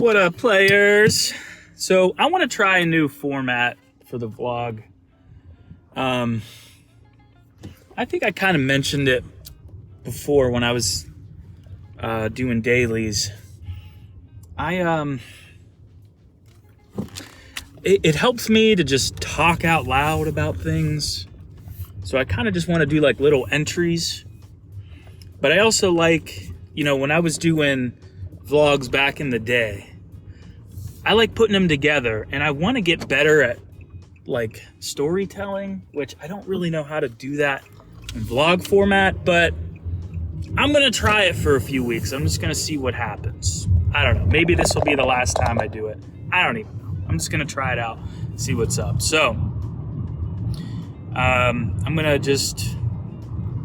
What up, players? So I want to try a new format for the vlog. I think I kind of mentioned it before when I was doing dailies. It helps me to just talk out loud about things. So I kind of just want to do like little entries. But I also like, when I was doing vlogs back in the day, I like putting them together, and I want to get better at like storytelling, which I don't really know how to do that in vlog format, but I'm gonna try it for a few weeks. I'm just gonna see what happens. I don't know, maybe this will be the last time I do it. I don't even know. I'm just gonna try it out, see what's up. So I'm gonna just,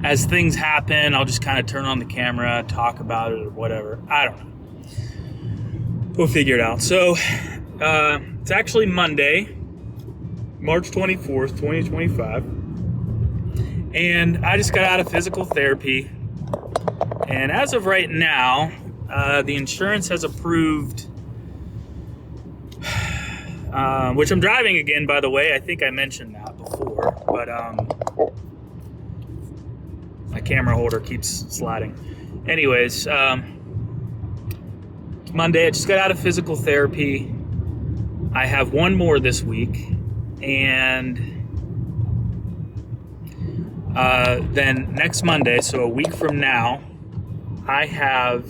as things happen, I'll just kind of turn on the camera, talk about it or whatever. I don't know. We'll figure it out. So it's actually Monday, March 24th, 2025. And I just got out of physical therapy. And as of right now, the insurance has approved, which I'm driving again, by the way. I think I mentioned that before, but my camera holder keeps sliding. Anyways, Monday, I just got out of physical therapy. I have one more this week, and then next Monday, so a week from now, I have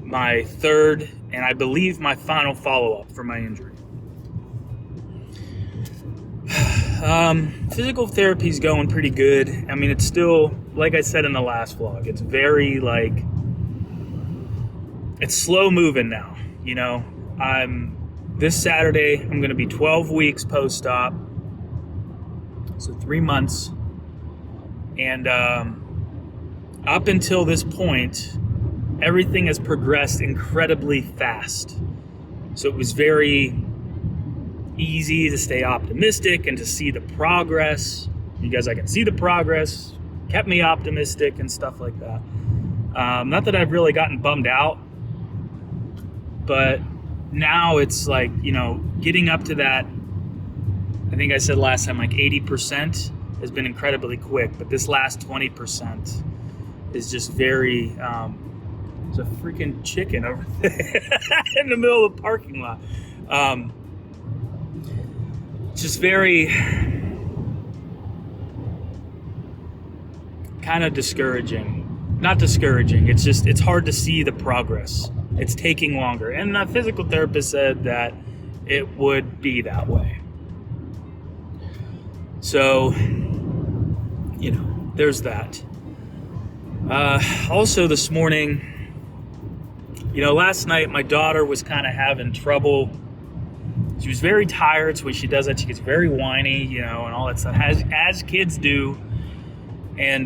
my third and I believe my final follow-up for my injury. Physical therapy's going pretty good. I mean, it's still, like I said in the last vlog, it's very it's slow moving now. This Saturday, I'm going to be 12 weeks post-op, so 3 months, and up until this point, everything has progressed incredibly fast. So it was very easy to stay optimistic and to see the progress. You guys, I can see the progress, kept me optimistic and stuff like that. Not that I've really gotten bummed out, but now it's like, getting up to that, I think I said last time, like 80% has been incredibly quick, but this last 20% is just very, there's a freaking chicken over there in the middle of the parking lot. Just very kind of discouraging. Not discouraging, it's hard to see the progress. It's taking longer. And the physical therapist said that it would be that way. So, there's that. Also this morning, last night my daughter was kind of having trouble. She was very tired, so when she does that, she gets very whiny, and all that stuff, as kids do. And,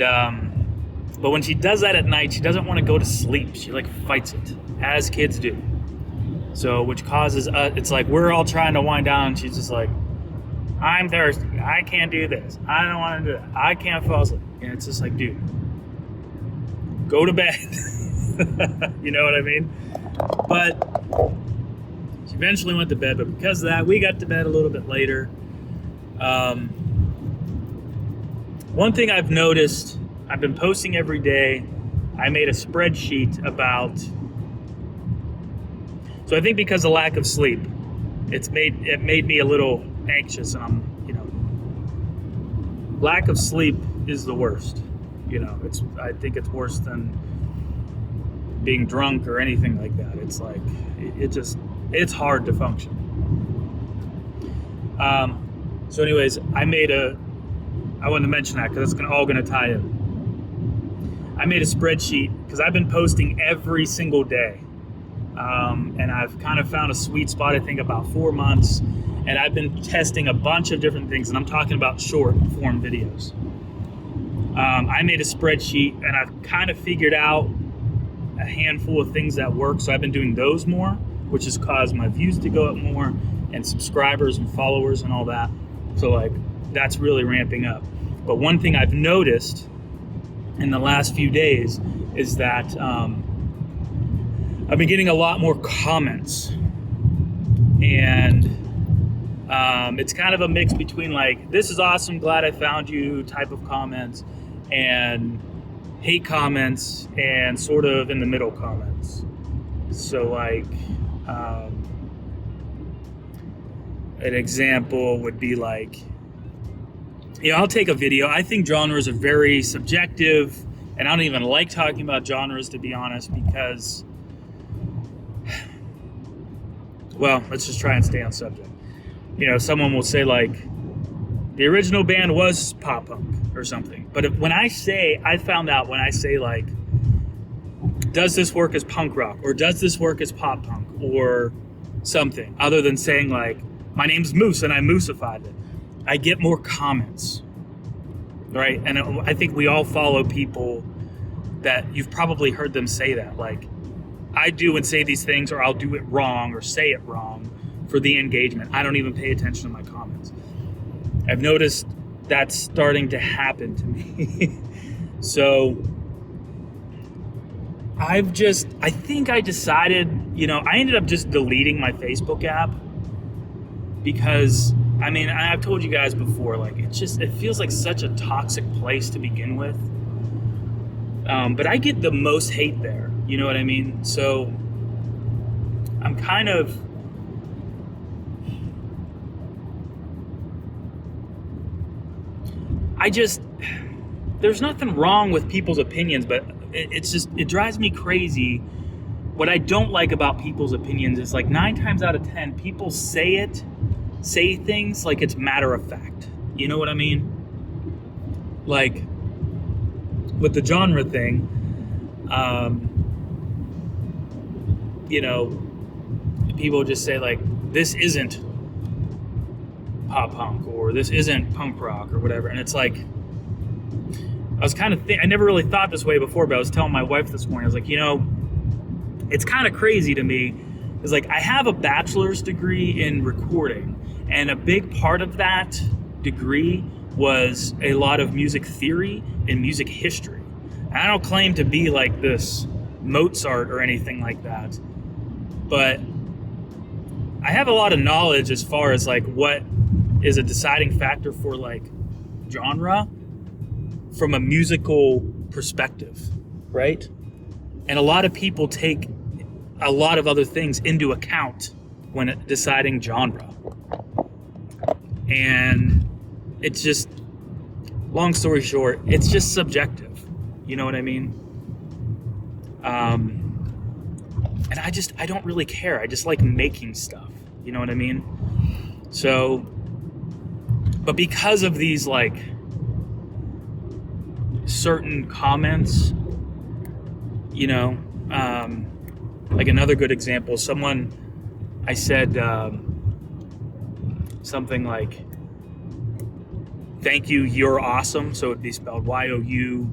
but when she does that at night, she doesn't want to go to sleep. She fights it, as kids do. So, which causes it's like we're all trying to wind down. And she's just like, I'm thirsty. I can't do this. I don't want to do that. I can't fall asleep. And it's just like, dude, go to bed. You know what I mean? But she eventually went to bed. But because of that, we got to bed a little bit later. One thing I've noticed, I've been posting every day. I made a spreadsheet about, so I think because of lack of sleep, it made me a little anxious, and I'm, lack of sleep is the worst. I think it's worse than being drunk or anything like that. It's like, it's hard to function. So anyways, I wanted to mention that because it's all going to tie in. I made a spreadsheet because I've been posting every single day. And I've kind of found a sweet spot, I think about 4 months. And I've been testing a bunch of different things, and I'm talking about short form videos. I made a spreadsheet, and I've kind of figured out a handful of things that work. So I've been doing those more, which has caused my views to go up more, and subscribers and followers and all that. So that's really ramping up. But one thing I've noticed in the last few days is that I've been getting a lot more comments, and it's kind of a mix between like, this is awesome, glad I found you type of comments, and hate comments, and sort of in the middle comments. So like, an example would be like, I'll take a video. I think genres are very subjective, and I don't even like talking about genres, to be honest, because, well, let's just try and stay on subject. Someone will say like, the original band was pop punk or something. But I found out when I say like, does this work as punk rock, or does this work as pop punk, or something other than saying like, my name's Moose and I moosified it, I get more comments, right? And I think we all follow people that you've probably heard them say that, like, I do and say these things, or I'll do it wrong or say it wrong for the engagement. I don't even pay attention to my comments. I've noticed that's starting to happen to me. So I think I decided, I ended up just deleting my Facebook app, because I've told you guys before, like, it feels like such a toxic place to begin with. But I get the most hate there, you know what I mean? So I'm kind of, there's nothing wrong with people's opinions, but it drives me crazy. What I don't like about people's opinions is like 9 times out of 10, people say things like it's matter of fact. You know what I mean? Like with the genre thing, people just say like, this isn't pop punk, or this isn't punk rock, or whatever. And it's like, I was kind of I never really thought this way before, but I was telling my wife this morning, I was like, it's kind of crazy to me. It's like, I have a bachelor's degree in recording, and a big part of that degree was a lot of music theory and music history. And I don't claim to be like this Mozart or anything like that, but I have a lot of knowledge as far as like what is a deciding factor for like genre from a musical perspective, right? And a lot of people take a lot of other things into account when deciding genre. And it's just, long story short, it's just subjective. You know what I mean? And I don't really care. I just like making stuff. You know what I mean? So, but because of these like certain comments, like another good example, I said something like, thank you, you're awesome. So it'd be spelled YOU''RE.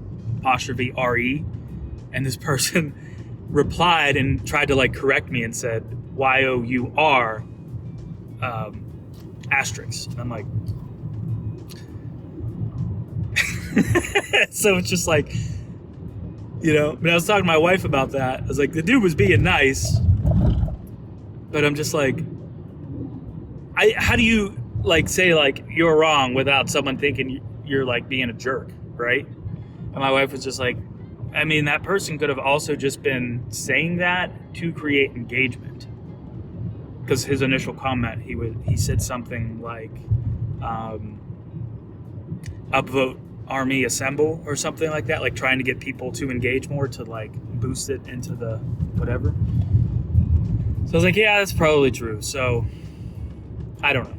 And this person replied and tried to like correct me and said YOUR asterisk. And I'm like, so it's just like, but I was talking to my wife about that. I was like, the dude was being nice, but I'm just like, how do you like say like you're wrong without someone thinking you're like being a jerk, right? And my wife was just like, that person could have also just been saying that to create engagement. Because his initial comment, he said something like, upvote army assemble or something like that, like trying to get people to engage more, to like boost it into the whatever. So I was like, yeah, that's probably true. So I don't know.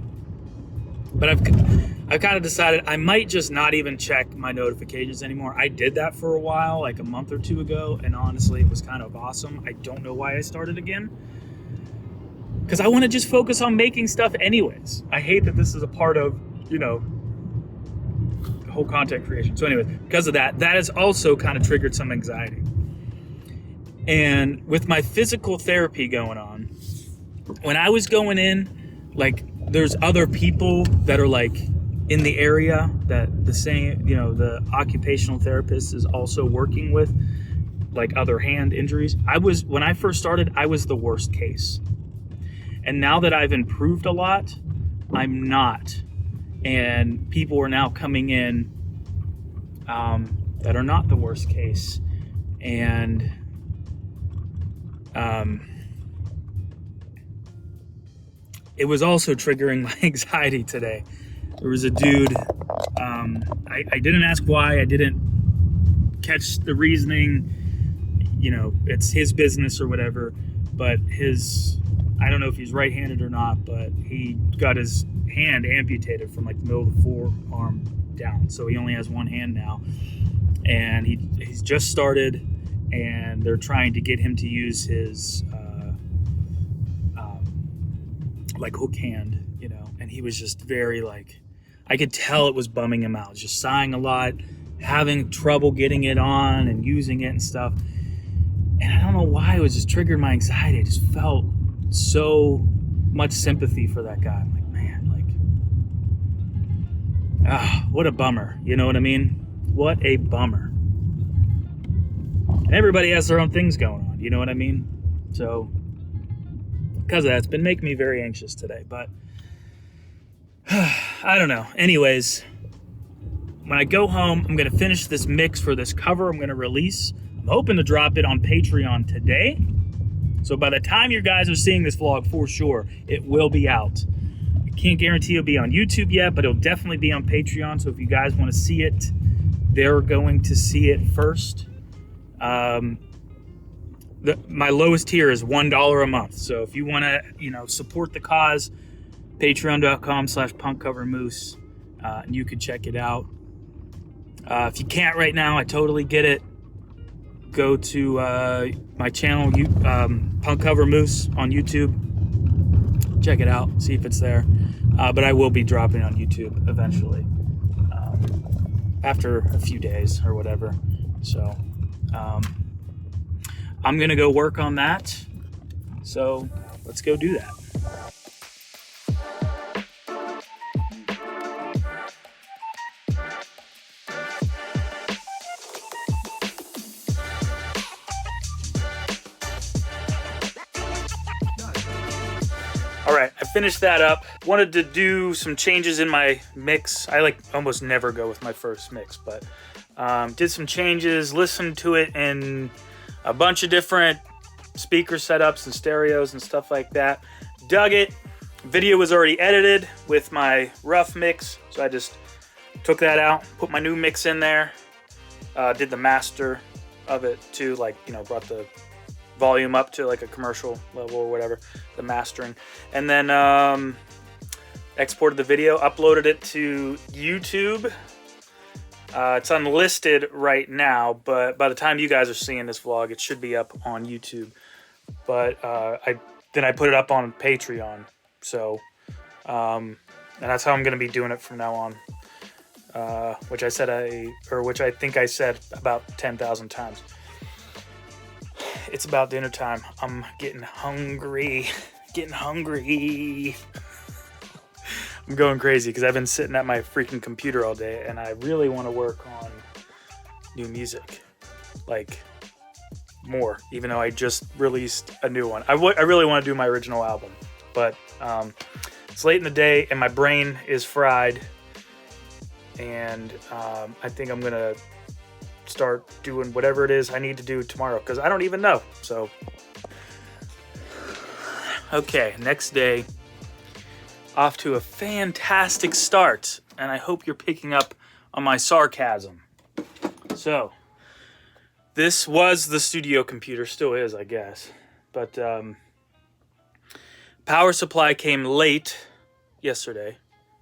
But I've kind of decided I might just not even check my notifications anymore. I did that for a while, like a month or two ago, and honestly, it was kind of awesome. I don't know why I started again, because I want to just focus on making stuff anyways. I hate that this is a part of, the whole content creation. So anyway, because of that has also kind of triggered some anxiety. And with my physical therapy going on, when I was going in, like, there's other people that are like in the area that the same, the occupational therapist is also working with. like other hand injuries. When I first started, I was the worst case. And now that I've improved a lot, I'm not. And people are now coming in that are not the worst case. And it was also triggering my anxiety today. There was a dude, I didn't ask why, I didn't catch the reasoning, it's his business or whatever, but I don't know if he's right-handed or not, but he got his hand amputated from like the middle of the forearm down, so he only has one hand now, and he's just started, and they're trying to get him to use his like hook hand, and he was just very like, I could tell it was bumming him out, just sighing a lot, having trouble getting it on and using it and stuff. And I don't know why, it was just triggered my anxiety. I just felt so much sympathy for that guy. I'm like, man, what a bummer. You know what I mean? What a bummer. And everybody has their own things going on, you know what I mean? So, because of that, it's been making me very anxious today, but I don't know. Anyways, when I go home, I'm going to finish this mix for this cover I'm going to release. I'm hoping to drop it on Patreon today. So by the time you guys are seeing this vlog, for sure, it will be out. I can't guarantee it'll be on YouTube yet, but it'll definitely be on Patreon. So if you guys want to see it, they're going to see it first. My lowest tier is $1 a month. So if you want to, support the cause, patreon.com/punkcovermoose, and you can check it out. If you can't right now, I totally get it. Go to my channel, punkcovermoose on YouTube. Check it out, see if it's there. But I will be dropping on YouTube eventually, after a few days or whatever. So I'm gonna go work on that. So let's go do that. All right, I finished that up. Wanted to do some changes in my mix. I almost never go with my first mix, but did some changes, listened to it in a bunch of different speaker setups and stereos and stuff like that. Dug it. Video was already edited with my rough mix, so I just took that out, put my new mix in there, did the master of it too, brought the volume up to like a commercial level or whatever, the mastering, and then exported the video, uploaded it to YouTube. It's unlisted right now, but by the time you guys are seeing this vlog, it should be up on YouTube. But I put it up on Patreon, so and that's how I'm going to be doing it from now on. Which I think I said about 10,000 times. It's about dinner time. I'm getting hungry. I'm going crazy because I've been sitting at my freaking computer all day, and I really want to work on new music, more, even though I just released a new one. I really want to do my original album, but it's late in the day and my brain is fried, and I think I'm gonna start doing whatever it is I need to do tomorrow, because I don't even know. So okay, next day, off to a fantastic start, and I hope you're picking up on my sarcasm. So this was the studio computer, still is, I guess, but power supply came late yesterday.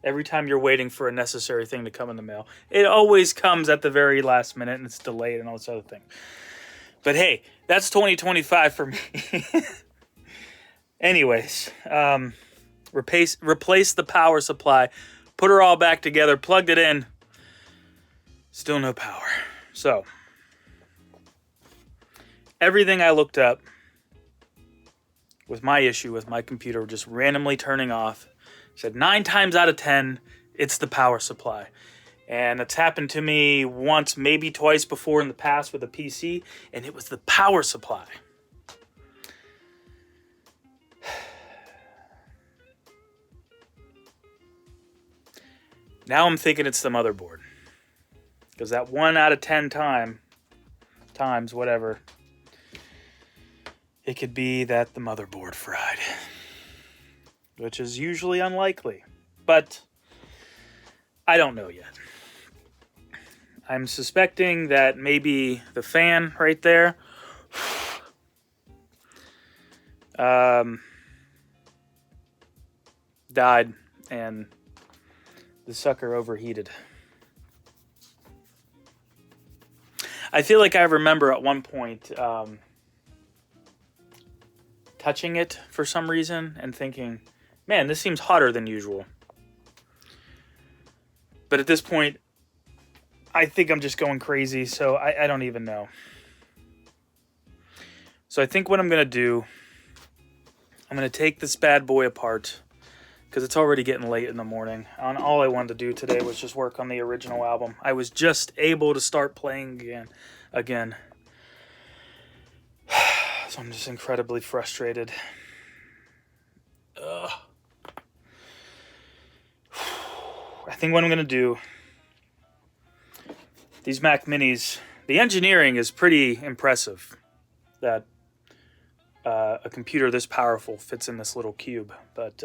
Every time you're waiting for a necessary thing to come in the mail, it always comes at the very last minute, and it's delayed and all this other thing. But hey, that's 2025 for me. Anyways, replace the power supply, put her all back together, plugged it in, still no power. So everything I looked up with my issue with my computer just randomly turning off said 9 times out of 10, it's the power supply. And it's happened to me once, maybe twice before in the past with a PC, and it was the power supply. Now I'm thinking it's the motherboard. Because that 1 out of 10 times, whatever, it could be that the motherboard fried. Which is usually unlikely. But I don't know yet. I'm suspecting that maybe the fan right there died and the sucker overheated. I feel like I remember at one point touching it for some reason and thinking, man, this seems hotter than usual. But at this point, I think I'm just going crazy, so I don't even know. So I think what I'm going to do, I'm going to take this bad boy apart, because it's already getting late in the morning. And all I wanted to do today was just work on the original album. I was just able to start playing again. So I'm just incredibly frustrated. Ugh. I think what I'm going to do, these Mac Minis, the engineering is pretty impressive that a computer this powerful fits in this little cube, but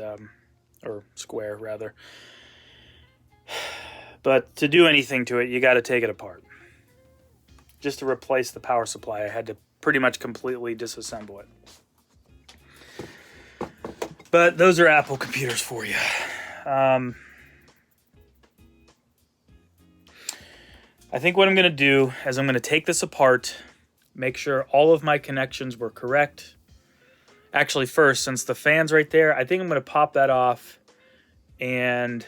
or square rather. But to do anything to it, you got to take it apart. Just to replace the power supply, I had to pretty much completely disassemble it. But those are Apple computers for you. I think what I'm going to do is I'm going to take this apart, make sure all of my connections were correct. Actually, first, since the fan's right there, I think I'm going to pop that off and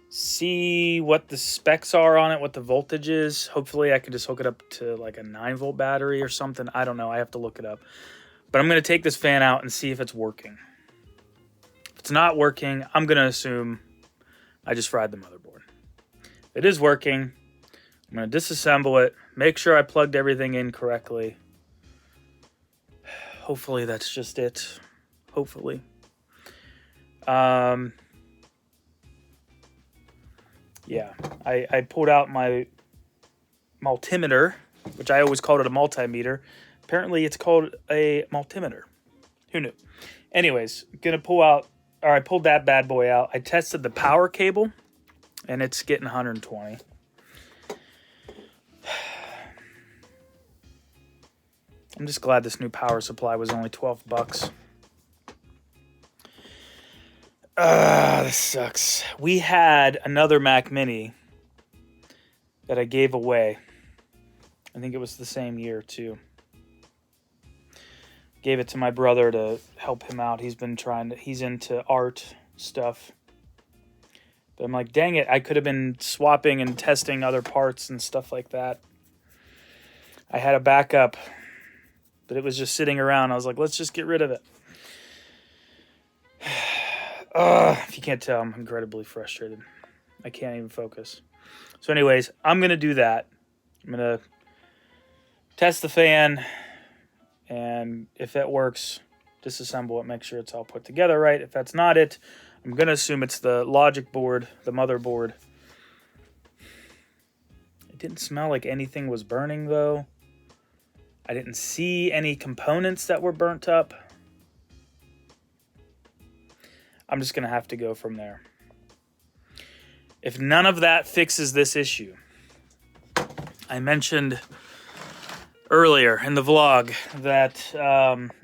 see what the specs are on it, what the voltage is. Hopefully, I can just hook it up to like a 9-volt battery or something. I don't know. I have to look it up. But I'm going to take this fan out and see if it's working. If it's not working, I'm going to assume I just fried the motherboard. If it is working, I'm going to disassemble it, make sure I plugged everything in correctly. Hopefully that's just it. Hopefully. Yeah, I pulled out my multimeter, which I always called it a multimeter. Apparently it's called a multimeter. Who knew? Anyways, I pulled that bad boy out. I tested the power cable, and it's getting 120. I'm just glad this new power supply was only $12. This sucks. We had another Mac Mini that I gave away. I think it was the same year, too. Gave it to my brother to help him out. He's into art stuff. But I'm like, dang it, I could have been swapping and testing other parts and stuff like that. I had a backup, but it was just sitting around. I was like, let's just get rid of it. If you can't tell, I'm incredibly frustrated. I can't even focus. So anyways, I'm going to do that. I'm going to test the fan, and if it works, disassemble it, make sure it's all put together right. If that's not it, I'm going to assume it's the logic board, the motherboard. It didn't smell like anything was burning, though. I didn't see any components that were burnt up. I'm just going to have to go from there. If none of that fixes this issue, I mentioned earlier in the vlog that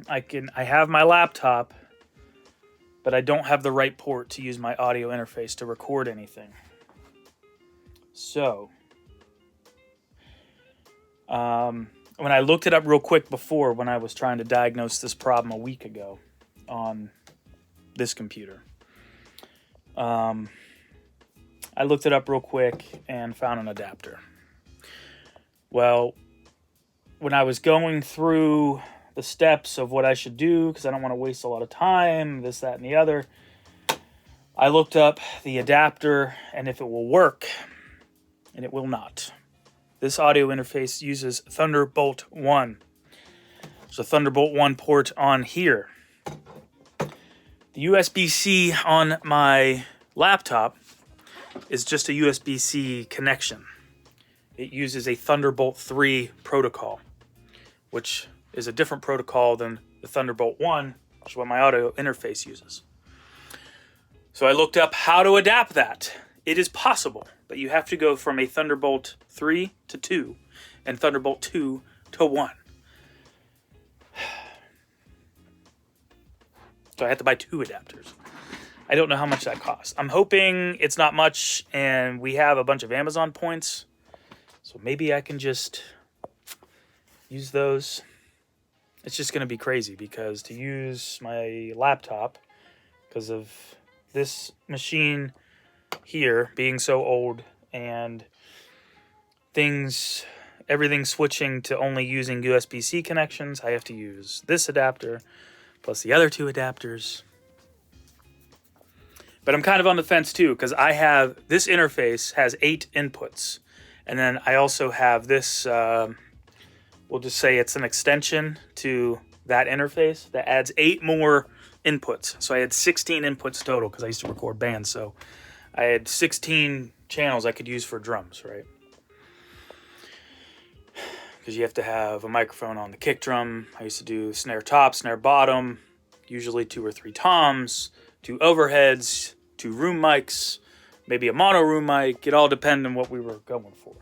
I have my laptop, but I don't have the right port to use my audio interface to record anything. So, when I looked it up real quick before, when I was trying to diagnose this problem a week ago on this computer, I looked it up real quick and found an adapter. Well, when I was going through the steps of what I should do, because I don't want to waste a lot of time, this, that, and the other, I looked up the adapter and if it will work, and it will not. This audio interface uses Thunderbolt 1. There's a Thunderbolt 1 port on here. The USB-C on my laptop is just a USB-C connection. It uses a Thunderbolt 3 protocol, which is a different protocol than the Thunderbolt 1, which is what my audio interface uses. So I looked up how to adapt that. It is possible, but you have to go from a Thunderbolt 3 to 2 and Thunderbolt 2 to 1. So I had to buy 2 adapters. I don't know how much that costs. I'm hoping it's not much and we have a bunch of Amazon points. So maybe I can just use those. It's just going to be crazy because to use my laptop, because of this machine here being so old and everything switching to only using USB-C connections, I have to use this adapter plus the other 2 adapters. But I'm kind of on the fence too, because this interface has 8 inputs. And then I also have this, we'll just say it's an extension to that interface that adds 8 more inputs. So I had 16 inputs total because I used to record bands. So I had 16 channels I could use for drums, right? Because you have to have a microphone on the kick drum. I used to do snare top, snare bottom, usually 2 or 3 toms, 2 overheads, 2 room mics, maybe a mono room mic. It all depended on what we were going for.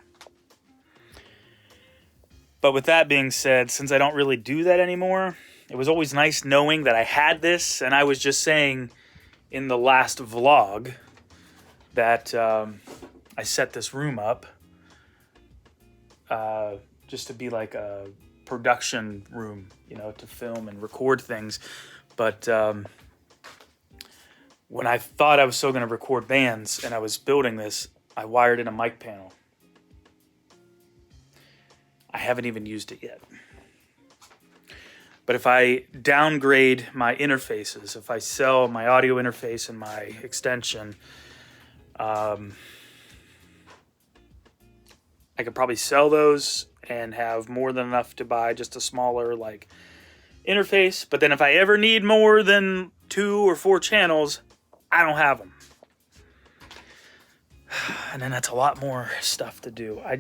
But with that being said, since I don't really do that anymore, it was always nice knowing that I had this. And I was just saying in the last vlog that I set this room up just to be like a production room, to film and record things. But when I thought I was still going to record bands and I was building this, I wired in a mic panel. I haven't even used it yet. But if I downgrade my interfaces, if I sell my audio interface and my extension, I could probably sell those and have more than enough to buy just a smaller interface. But then if I ever need more than 2 or 4 channels, I don't have them. And then that's a lot more stuff to do. I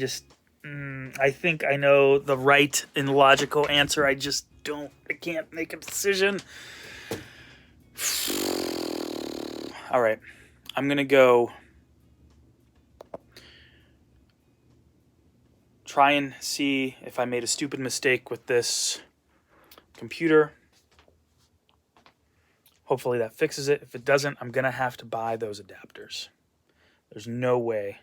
think I know the right and logical answer. I can't make a decision. All right. I'm going to go try and see if I made a stupid mistake with this computer. Hopefully that fixes it. If it doesn't, I'm going to have to buy those adapters. There's no way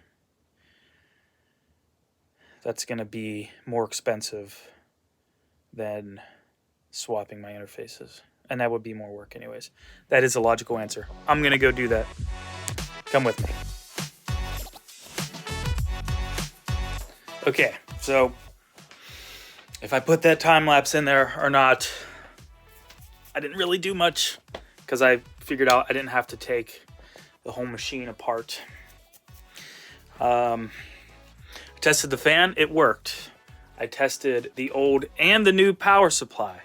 that's going to be more expensive than swapping my interfaces. And that would be more work anyways. That is a logical answer. I'm going to go do that. Come with me. Okay, so if I put that time lapse in there or not, I didn't really do much because I figured out I didn't have to take the whole machine apart. I tested the fan, it worked. I tested the old and the new power supply.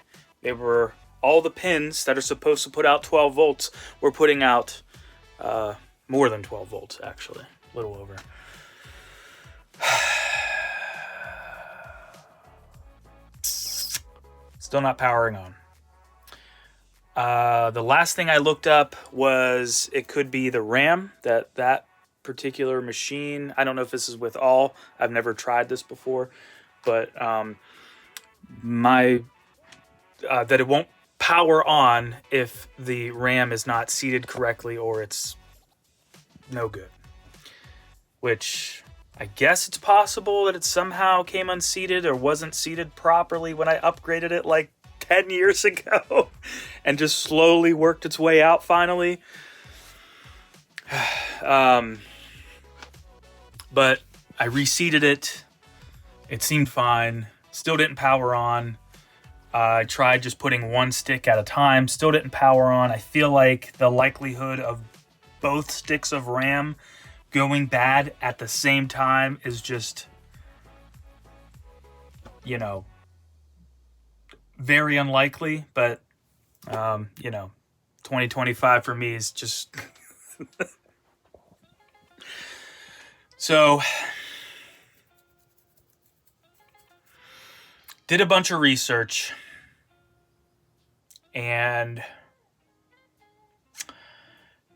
All the pins that are supposed to put out 12 volts were putting out more than 12 volts, actually. A little over. Still not powering on. The last thing I looked up was it could be the RAM that particular machine. I don't know if this is with all. I've never tried this before, but that it won't power on if the RAM is not seated correctly or it's no good. Which I guess it's possible that it somehow came unseated or wasn't seated properly when I upgraded it 10 years ago and just slowly worked its way out finally. But I reseated it. It seemed fine. Still didn't power on. I tried just putting one stick at a time. Still didn't power on. I feel like the likelihood of both sticks of RAM going bad at the same time is just, very unlikely. But, 2025 for me is just... So, did a bunch of research, and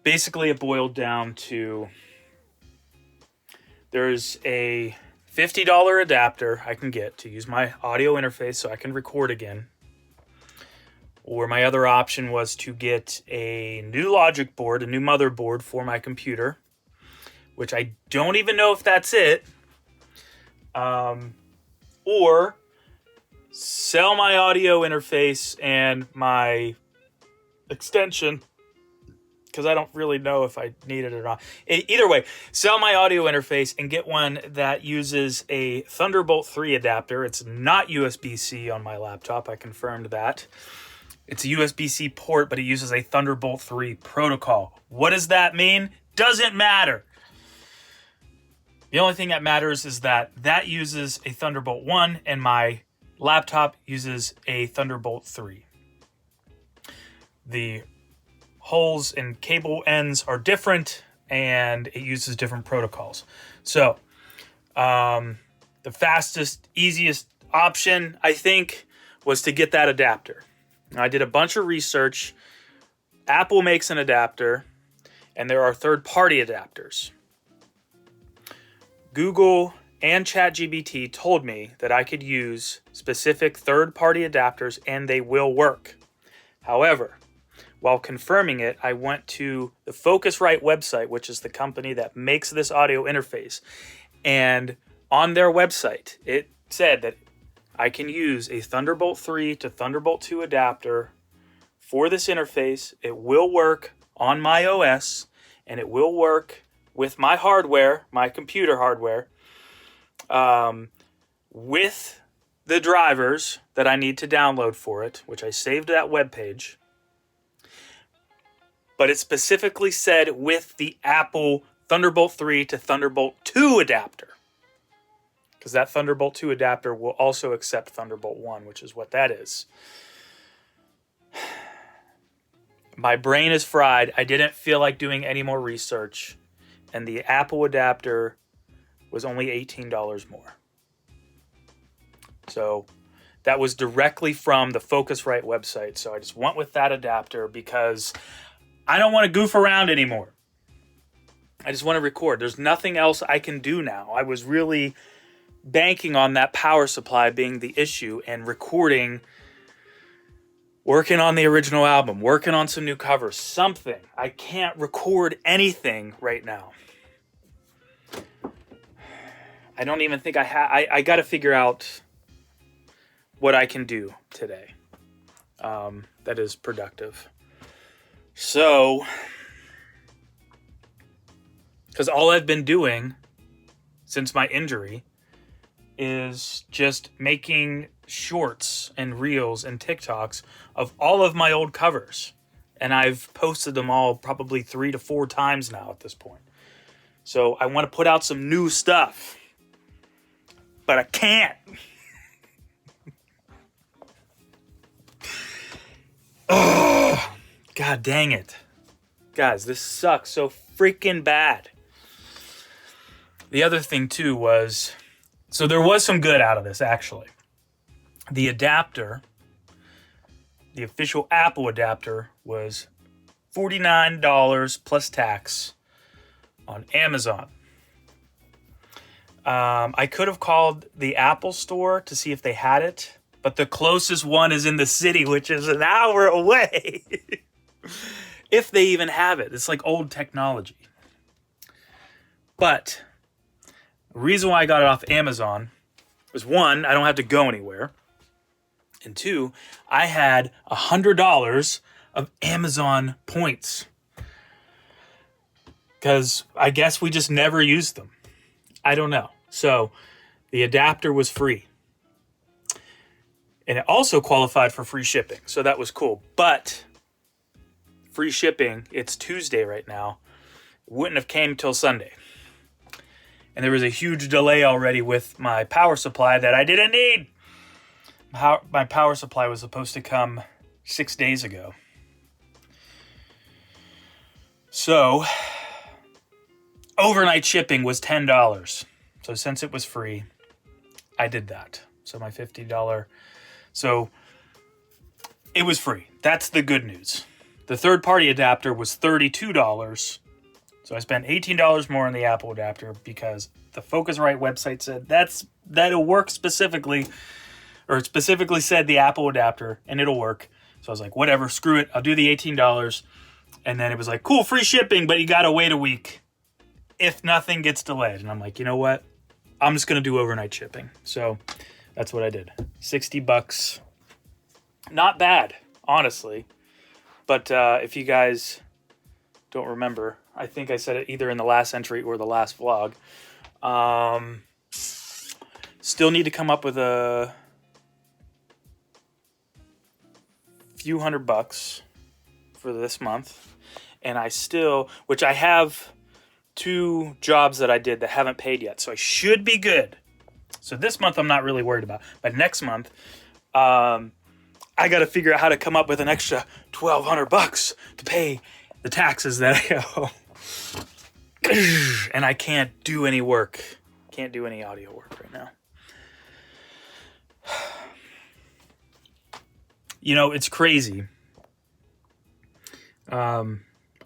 basically it boiled down to there's a $50 adapter I can get to use my audio interface so I can record again. Or my other option was to get a new logic board, a new motherboard for my computer, which I don't even know if that's it. Or sell my audio interface and my extension, because I don't really know if I need it or not. Either way, sell my audio interface and get one that uses a Thunderbolt 3 adapter. It's not USB-C on my laptop. I confirmed that. It's a USB-C port, but it uses a Thunderbolt 3 protocol. What does that mean? Doesn't matter. The only thing that matters is that uses a Thunderbolt 1 and my laptop uses a Thunderbolt 3. The holes and cable ends are different and it uses different protocols. So, the fastest, easiest option, I think, was to get that adapter. I did a bunch of research. Apple makes an adapter, and there are third-party adapters. Google and ChatGPT told me that I could use specific third-party adapters and they will work. However, while confirming it, I went to the Focusrite website, which is the company that makes this audio interface. And on their website, it said that I can use a Thunderbolt 3 to Thunderbolt 2 adapter for this interface. It will work on my OS, and it will work with my hardware, my computer hardware, with the drivers that I need to download for it, which I saved that web page. But it specifically said with the Apple Thunderbolt 3 to Thunderbolt 2 adapter. Because that Thunderbolt 2 adapter will also accept Thunderbolt 1, which is what that is. My brain is fried. I didn't feel like doing any more research. And the Apple adapter was only $18 more. So that was directly from the Focusrite website. So I just went with that adapter because I don't want to goof around anymore. I just want to record. There's nothing else I can do now. I was really banking on that power supply being the issue and recording, working on the original album, working on some new covers, something. I can't record anything right now. I don't even think I got to figure out what I can do today that is productive. So, because all I've been doing since my injury is just making shorts and reels and TikToks of all of my old covers. And I've posted them all probably 3 to 4 times now at this point. So I want to put out some new stuff. But I can't. Oh, God dang it. Guys, this sucks so freaking bad. The other thing too was, so there was some good out of this actually. The adapter, the official Apple adapter, was $49 plus tax on Amazon. I could have called the Apple store to see if they had it, but the closest one is in the city, which is an hour away. If they even have it. It's like old technology. But the reason why I got it off Amazon was, 1, I don't have to go anywhere. And 2, I had $100 of Amazon points. Because I guess we just never used them. I don't know. So the adapter was free. And it also qualified for free shipping. So that was cool. But free shipping, it's Tuesday right now. wouldn't have came till Sunday. And there was a huge delay already with my power supply that I didn't need. My power supply was supposed to come 6 days ago. So, overnight shipping was $10. So since it was free, I did that. So my $50. So it was free. That's the good news. The third-party adapter was $32. So I spent $18 more on the Apple adapter because the Focusrite website said that'll work specifically, or it specifically said the Apple adapter, and it'll work. So I was like, whatever, screw it. I'll do the $18. And then it was like, cool, free shipping, but you got to wait a week if nothing gets delayed. And I'm like, you know what? I'm just going to do overnight shipping. So that's what I did. $60. Not bad, honestly. But if you guys don't remember, I think I said it either in the last entry or the last vlog. Still need to come up with a few $100 for this month. And I still, which I have 2 jobs that I did that haven't paid yet. So I should be good. So this month I'm not really worried about. But next month, I got to figure out how to come up with an extra $1,200 to pay the taxes that I owe. And I can't do any work. Can't do any audio work right now. You know, it's crazy.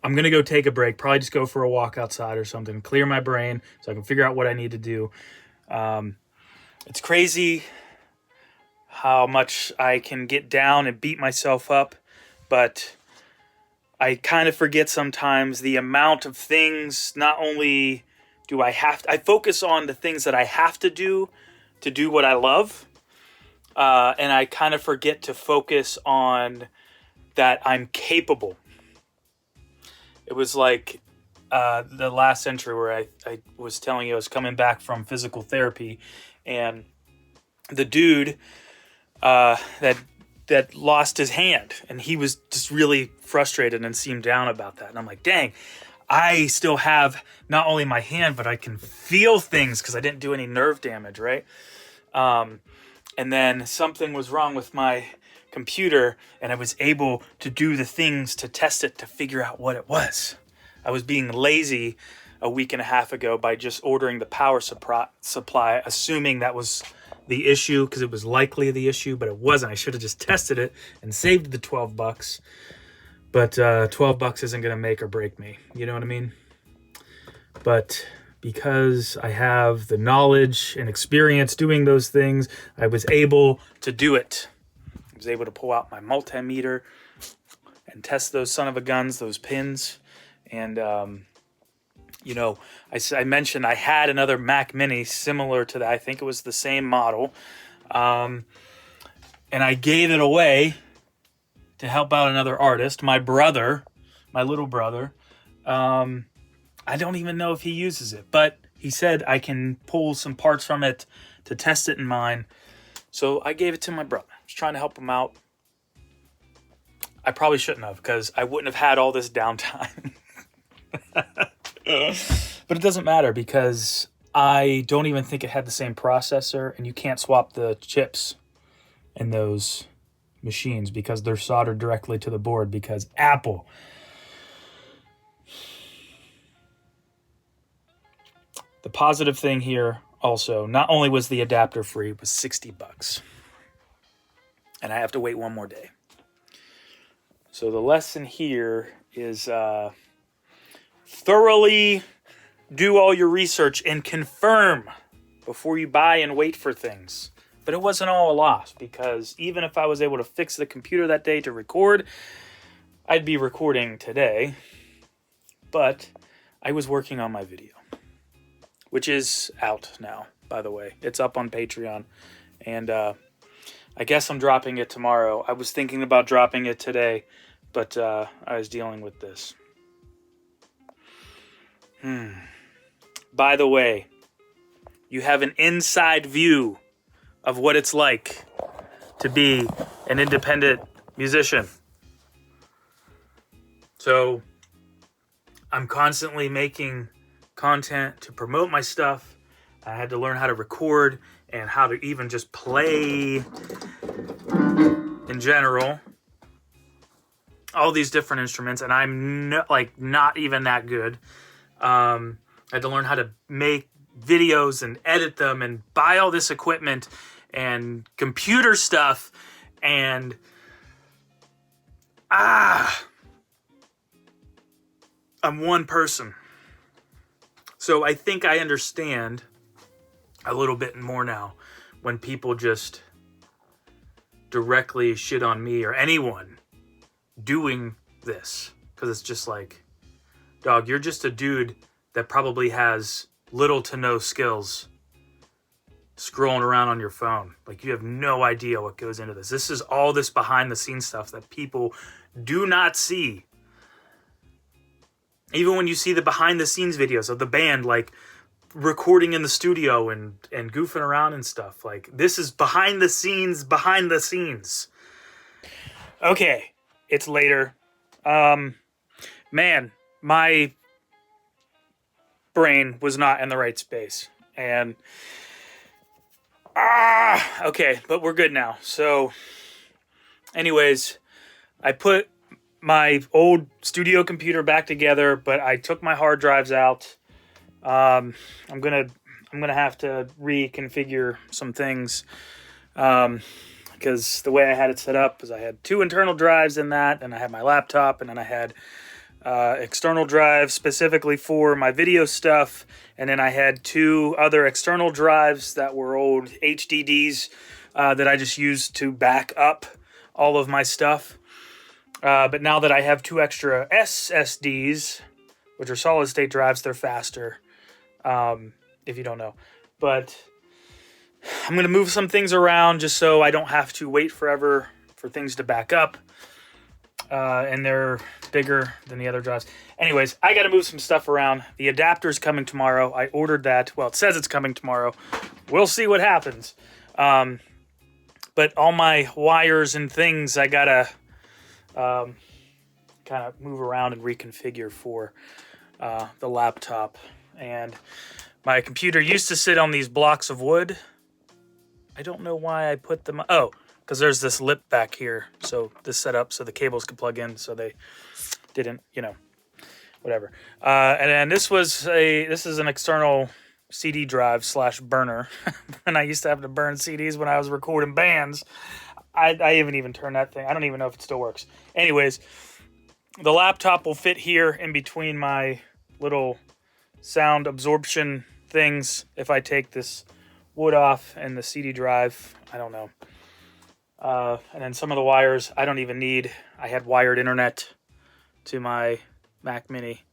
I'm going to go take a break, probably just go for a walk outside or something, clear my brain so I can figure out what I need to do. It's crazy how much I can get down and beat myself up, but I kind of forget sometimes the amount of things. Not only do I focus on the things that I have to do what I love, and I kind of forget to focus on that I'm capable. It was like the last entry where I was telling you I was coming back from physical therapy, and the dude that lost his hand, and he was just really frustrated and seemed down about that. And I'm like, dang, I still have not only my hand, but I can feel things because I didn't do any nerve damage, right? And then something was wrong with my computer, and I was able to do the things to test it to figure out what it was. I was being lazy a week and a half ago by just ordering the power supply, assuming that was the issue because it was likely the issue, but it wasn't. I should have just tested it and saved the $12. But $12 isn't going to make or break me. You know what I mean? But because I have the knowledge and experience doing those things, I was able to do it. I was able to pull out my multimeter and test those son of a guns, those pins. And, you know, I mentioned I had another Mac Mini similar to that. I think it was the same model. And I gave it away to help out another artist, my brother, my little brother. I don't even know if he uses it, but he said I can pull some parts from it to test it in mine. So I gave it to my brother. I was trying to help him out. I probably shouldn't have, because I wouldn't have had all this downtime. But it doesn't matter, because I don't even think it had the same processor, and you can't swap the chips in those machines because they're soldered directly to the board, because Apple. The positive thing here also, not only was the adapter free, it was $60. And I have to wait one more day. So the lesson here is thoroughly do all your research and confirm before you buy and wait for things. But it wasn't all a loss, because even if I was able to fix the computer that day to record, I'd be recording today. But I was working on my video, which is out now, by the way. It's up on Patreon. And I guess I'm dropping it tomorrow. I was thinking about dropping it today, but I was dealing with this. By the way, you have an inside view of what it's like to be an independent musician. So I'm constantly making content to promote my stuff. I had to learn how to record and how to even just play in general. All these different instruments, and I'm not even that good. I had to learn how to make videos and edit them and buy all this equipment and computer stuff, and I'm one person. So I think I understand a little bit more now when people just directly shit on me or anyone doing this, because it's just like, dog, you're just a dude that probably has little to no skills scrolling around on your phone. Like, you have no idea what goes into this. This is all this behind the scenes stuff that people do not see. Even when you see the behind the scenes videos of the band, like recording in the studio and goofing around and stuff, like, this is behind the scenes. Okay, it's later. Man, my brain was not in the right space, and okay, but we're good now. So anyways, I put my old studio computer back together, but I took my hard drives out. I'm gonna have to reconfigure some things, because the way I had it set up was I had 2 internal drives in that, and I had my laptop, and then I had external drives specifically for my video stuff, and then I had 2 other external drives that were old HDDs that I just used to back up all of my stuff. But now that I have 2 extra SSDs, which are solid state drives, they're faster, if you don't know. But I'm going to move some things around just so I don't have to wait forever for things to back up. And they're bigger than the other drives. Anyways, I got to move some stuff around. The adapter's coming tomorrow. I ordered that. Well, it says it's coming tomorrow. We'll see what happens. But all my wires and things, I got to kind of move around and reconfigure for the laptop. And my computer used to sit on these blocks of wood. I don't know why I put them... Oh, because there's this lip back here. So this set up so the cables could plug in, so they didn't, whatever. And then this is an external CD drive / burner. And I used to have to burn CDs when I was recording bands. I haven't even turned that thing. I don't even know if it still works. Anyways, the laptop will fit here in between my little sound absorption things if I take this wood off and the CD drive. I don't know. And then some of the wires I don't even need. I had wired internet to my Mac Mini.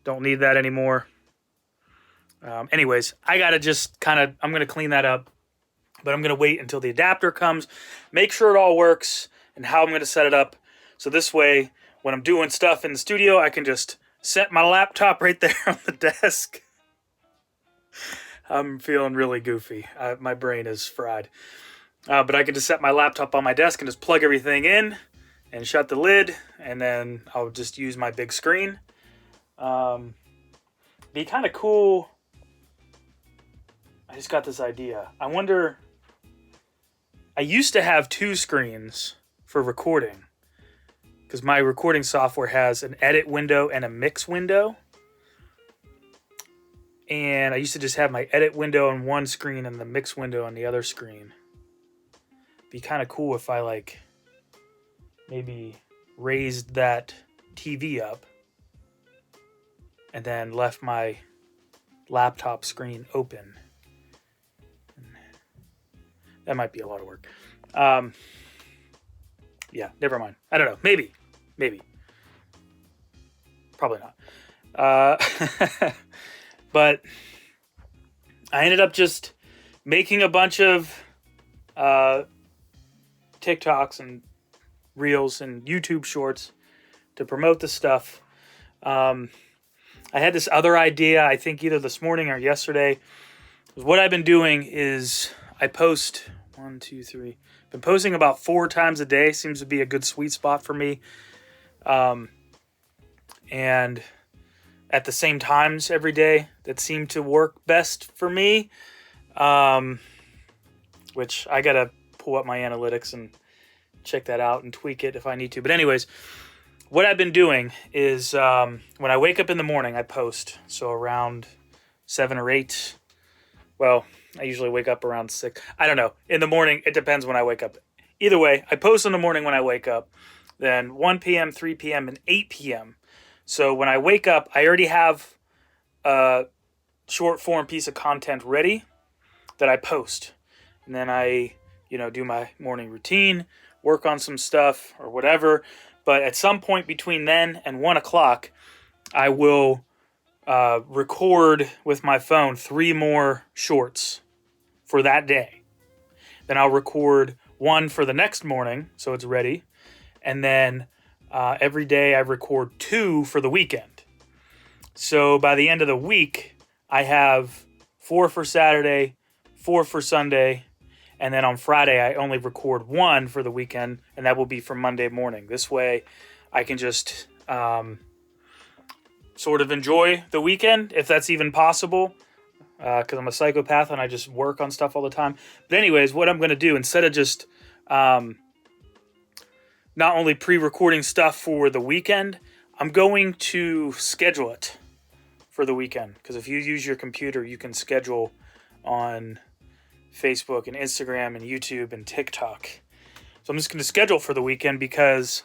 Don't need that anymore. Anyways, I gotta just I'm gonna clean that up, but I'm gonna wait until the adapter comes, make sure it all works, and how I'm gonna set it up. So this way, when I'm doing stuff in the studio, I can just set my laptop right there on the desk. I'm feeling really goofy. My brain is fried. But I can just set my laptop on my desk and just plug everything in and shut the lid, and then I'll just use my big screen. Be kind of cool. I just got this idea. I wonder... I used to have 2 screens for recording, because my recording software has an edit window and a mix window. And I used to just have my edit window on one screen and the mix window on the other screen. Be kind of cool if I maybe raised that TV up and then left my laptop screen open. That might be a lot of work. Yeah, never mind. I don't know. Maybe. Probably not. But I ended up just making a bunch of TikToks and Reels and YouTube Shorts to promote the stuff. I had this other idea, I think either this morning or yesterday. What I've been doing is I post 1, 2, 3. Been posting about 4 times a day. Seems to be a good sweet spot for me. And at the same times every day that seem to work best for me. Which I got to pull up my analytics and check that out and tweak it if I need to. But anyways, what I've been doing is when I wake up in the morning, I post. So around 7 or 8. Well, I usually wake up around 6. I don't know. In the morning, it depends when I wake up. Either way, I post in the morning when I wake up. Then 1 p.m., 3 p.m., and 8 p.m. So when I wake up, I already have a short form piece of content ready that I post. And then I, do my morning routine, work on some stuff or whatever. But at some point between then and 1 o'clock, I will record with my phone 3 more shorts for that day. Then I'll record 1 for the next morning, so it's ready. And then every day I record 2 for the weekend. So by the end of the week, I have 4 for Saturday, 4 for Sunday, and then on Friday I only record 1 for the weekend, and that will be for Monday morning. This way I can just sort of enjoy the weekend, if that's even possible, because I'm a psychopath and I just work on stuff all the time. But anyways, what I'm going to do, instead of just not only pre-recording stuff for the weekend, I'm going to schedule it for the weekend. Because if you use your computer, you can schedule on Facebook and Instagram and YouTube and TikTok. So I'm just going to schedule for the weekend because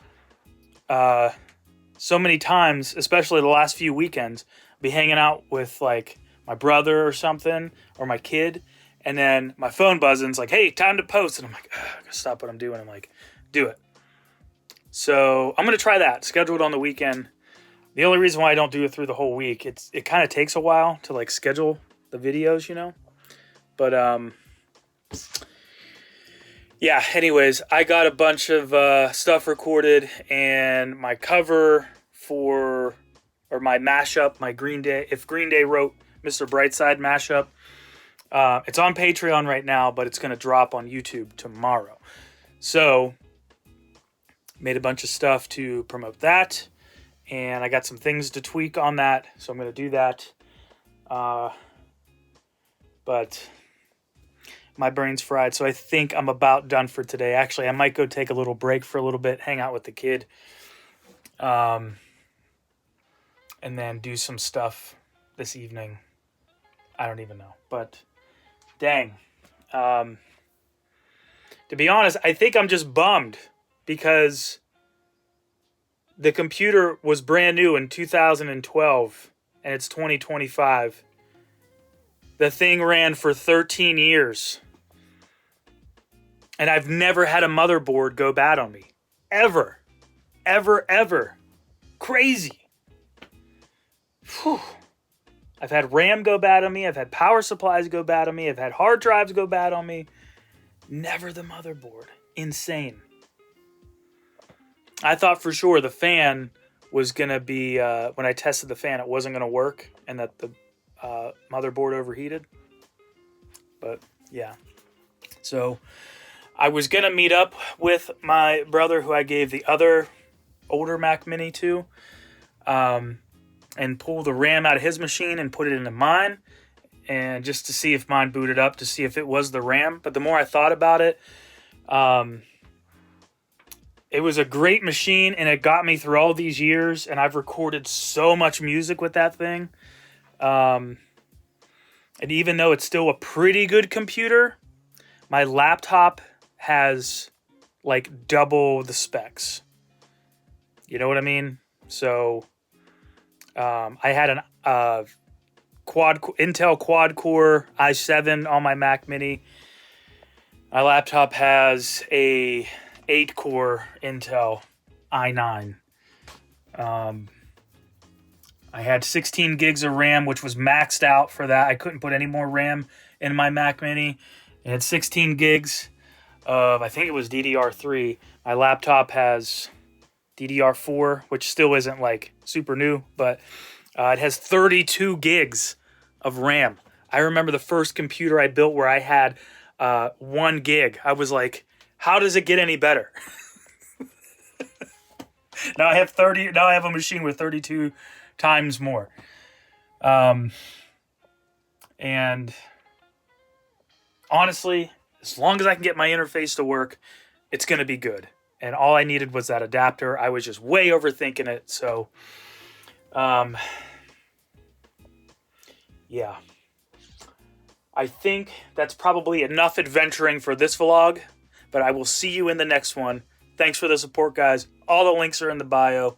so many times, especially the last few weekends, I'll be hanging out with like my brother or something, or my kid, and then my phone buzzes and it's like, hey, time to post. And I'm like, I gotta stop what I'm doing. I'm like, do it. So I'm going to try that, schedule it on the weekend. The only reason why I don't do it through the whole week, it kind of takes a while to like schedule the videos, But yeah, anyways, I got a bunch of stuff recorded, and my cover or my mashup, my Green Day, if Green Day wrote Mr. Brightside mashup, it's on Patreon right now, but it's going to drop on YouTube tomorrow. So, made a bunch of stuff to promote that, and I got some things to tweak on that, so I'm going to do that. But my brain's fried, so I think I'm about done for today. Actually, I might go take a little break for a little bit, hang out with the kid, and then do some stuff this evening. I don't even know, but dang. To be honest, I think I'm just bummed because the computer was brand new in 2012 and it's 2025. The thing ran for 13 years. And I've never had a motherboard go bad on me. Ever. Ever, ever. Crazy. Whew. I've had RAM go bad on me. I've had power supplies go bad on me. I've had hard drives go bad on me. Never the motherboard. Insane. I thought for sure the fan was going to be, when I tested the fan, it wasn't going to work and that the motherboard overheated. But yeah. So I was going to meet up with my brother who I gave the other older Mac Mini to, and pull the RAM out of his machine and put it into mine, and just to see if mine booted up, to see if it was the RAM. But the more I thought about it, it was a great machine, and it got me through all these years, and I've recorded so much music with that thing. And even though it's still a pretty good computer, my laptop has like double the specs. You know what I mean? So I had an Intel quad-core i7 on my Mac Mini. My laptop has a 8-core Intel i9. I had 16 gigs of RAM, which was maxed out for that. I couldn't put any more RAM in my Mac Mini. It had 16 gigs of, I think it was DDR3. My laptop has DDR4, which still isn't like super new, but it has 32 gigs of RAM. I remember the first computer I built where I had 1 gig. I was like, how does it get any better? Now I have a machine with 32 times more. And honestly, as long as I can get my interface to work, it's going to be good. And all I needed was that adapter. I was just way overthinking it. So, yeah. I think that's probably enough adventuring for this vlog, but I will see you in the next one. Thanks for the support, guys. All the links are in the bio.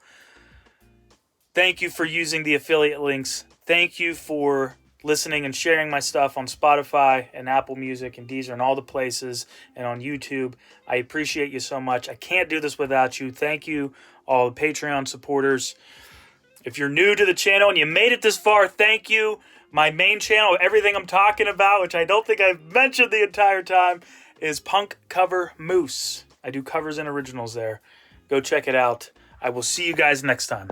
Thank you for using the affiliate links. Thank you for listening and sharing my stuff on Spotify and Apple Music and Deezer and all the places and on YouTube. I appreciate you so much. I can't do this without you. Thank you, all the Patreon supporters. If you're new to the channel and you made it this far, thank you. My main channel, everything I'm talking about, which I don't think I've mentioned the entire time, is punkcovermoose. I do covers and originals there. Go check it out. I will see you guys next time.